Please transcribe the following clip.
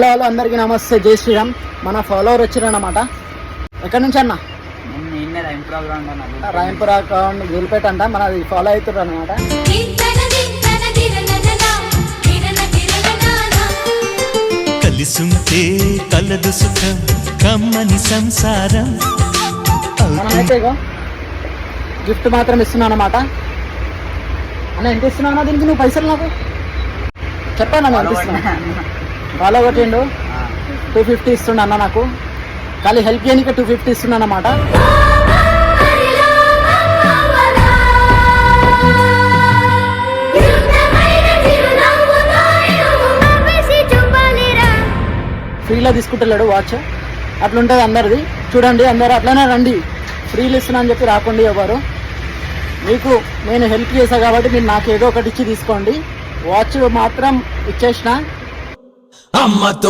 Hello అందరికీ నమస్తే, జై శ్రీరామ్. మన ఫాలోవర్ వచ్చారన్నమాట. ఎక్కడి నుంచి అన్న? రాయంపుర అకౌంట్ గూల్పేట అంట. మనది ఫాలో అవుతుర్రు అనమాట. కలిసుంటే కలదు సుఖం కమ్మని సంసారం. మనమైతే గిఫ్ట్ మాత్రం ఇస్తున్నాను అనమాట. అన్న ఎంత ఇస్తున్నావు దీనికి నువ్వు పైసలు? నాకు చెప్పాను అన్న ఎంత ఇస్తున్నా. ఫాలో కొట్టిండు 250 ఇస్తుండ అన్న. నాకు ఖాళీ హెల్ప్ చేయడానికి 250 ఇస్తున్నా అన్నమాట. ఫ్రీలో తీసుకుంటలేడు వాచ్. అట్లుంటుంది అందరిది. చూడండి, అందరు అట్లనే రండి. ఫ్రీలు ఇస్తున్నా అని చెప్పి రాకండి ఎవరు. మీకు నేను హెల్ప్ చేశా కాబట్టి మీరు నాకు ఏదో ఒకటి ఇచ్చి తీసుకోండి. వాచ్ మాత్రం ఇచ్చేసిన. అమ్మతో